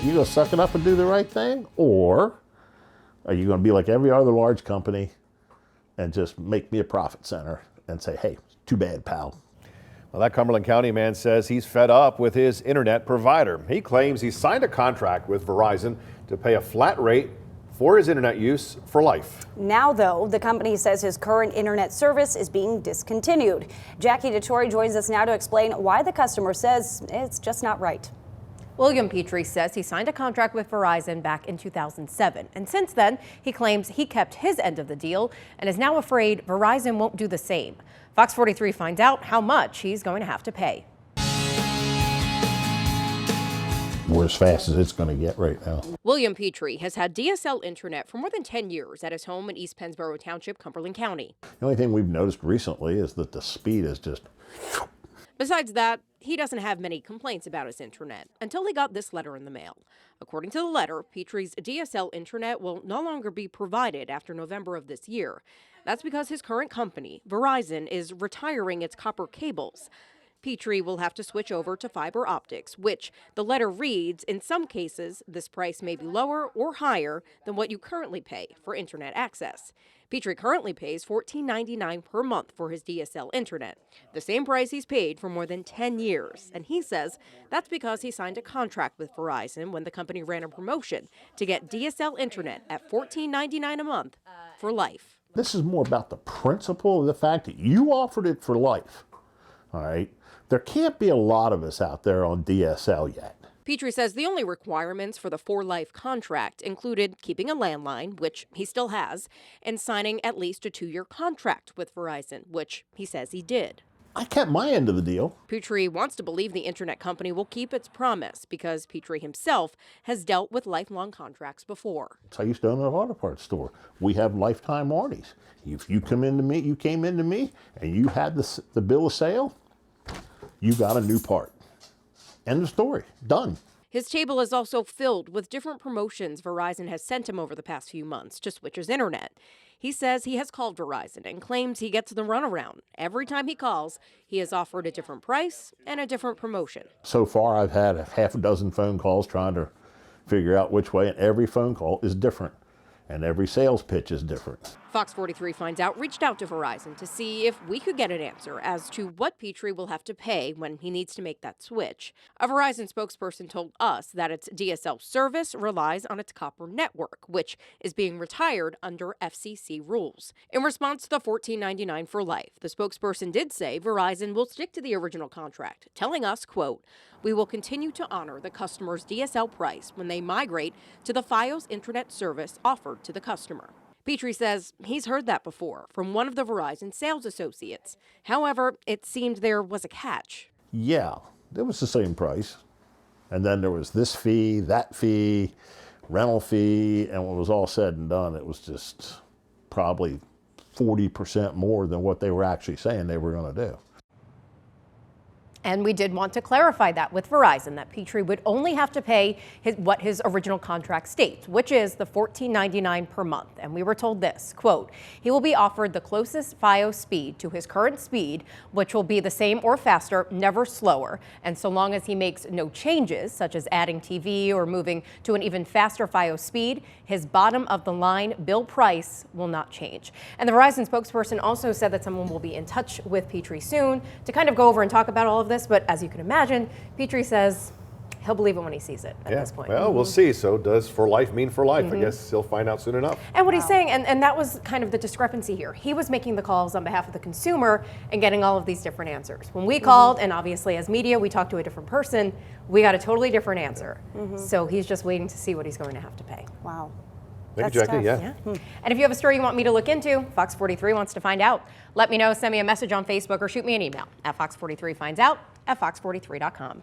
You gonna suck it up and do the right thing? Or are you gonna be like every other large company and just make me a profit center and say, hey, too bad, pal? Well, that Cumberland County man says he's fed up with his internet provider. He claims he signed a contract with Verizon to pay a flat rate for his internet use for life. Now, though, the company says his current internet service is being discontinued. Jackie DeTore joins us now to explain why the customer says it's just not right. William Petrie says he signed a contract with Verizon back in 2007. And since then, he claims he kept his end of the deal and is now afraid Verizon won't do the same. Fox 43 finds out how much he's going to have to pay. We're as fast as it's going to get right now. William Petrie has had DSL internet for more than 10 years at his home in East Pennsboro Township, Cumberland County. The only thing we've noticed recently is that the speed is just... Besides that, he doesn't have many complaints about his internet until he got this letter in the mail. According to the letter, Petrie's DSL internet will no longer be provided after November of this year. That's because his current company, Verizon, is retiring its copper cables. Petrie will have to switch over to fiber optics, which the letter reads, in some cases, this price may be lower or higher than what you currently pay for internet access. Petrie currently pays $14.99 per month for his DSL internet, the same price he's paid for more than 10 years. And he says that's because he signed a contract with Verizon when the company ran a promotion to get DSL internet at $14.99 a month for life. This is more about the principle of the fact that you offered it for life. All right? There can't be a lot of us out there on DSL yet. Petrie says the only requirements for the for-life contract included keeping a landline, which he still has, and signing at least a 2-year contract with Verizon, which he says he did. I kept my end of the deal. Petrie wants to believe the internet company will keep its promise because Petrie himself has dealt with lifelong contracts before. I used to own an auto parts store. We have lifetime warranties. If you came into me, and you had the bill of sale, you got a new part. End of story. Done. His table is also filled with different promotions Verizon has sent him over the past few months to switch his internet. He says he has called Verizon and claims he gets the runaround. Every time he calls, he is offered a different price and a different promotion. So far, I've had a half a dozen phone calls trying to figure out which way, and every phone call is different, and every sales pitch is different. Fox 43 Finds Out reached out to Verizon to see if we could get an answer as to what Petrie will have to pay when he needs to make that switch. A Verizon spokesperson told us that its DSL service relies on its copper network, which is being retired under FCC rules. In response to the $14.99 for life, the spokesperson did say Verizon will stick to the original contract, telling us, quote, "We will continue to honor the customer's DSL price when they migrate to the Fios internet service offered to the customer." Petrie says he's heard that before from one of the Verizon sales associates. However, it seemed there was a catch. Yeah, it was the same price. And then there was this fee, that fee, rental fee, and when it was all said and done, it was just probably 40% more than what they were actually saying they were going to do. And we did want to clarify that with Verizon, that Petrie would only have to pay what his original contract states, which is the $14.99 per month. And we were told this, quote, "He will be offered the closest Fios speed to his current speed, which will be the same or faster, never slower. And so long as he makes no changes, such as adding TV or moving to an even faster Fios speed, his bottom of the line bill price will not change." And the Verizon spokesperson also said that someone will be in touch with Petrie soon to kind of go over and talk about all of this, but as you can imagine, Petrie says he'll believe it when he sees it at this point. Well, we'll see. So does for life mean for life? I guess he'll find out soon enough. And what he's saying, and that was kind of the discrepancy here. He was making the calls on behalf of the consumer and getting all of these different answers. When we called, and obviously as media, we talked to a different person, we got a totally different answer. So he's just waiting to see what he's going to have to pay. Wow. Thank you, Jackie. Yeah. And if you have a story you want me to look into, Fox 43 wants to find out. Let me know, send me a message on Facebook, or shoot me an email at fox43findsout@fox43.com.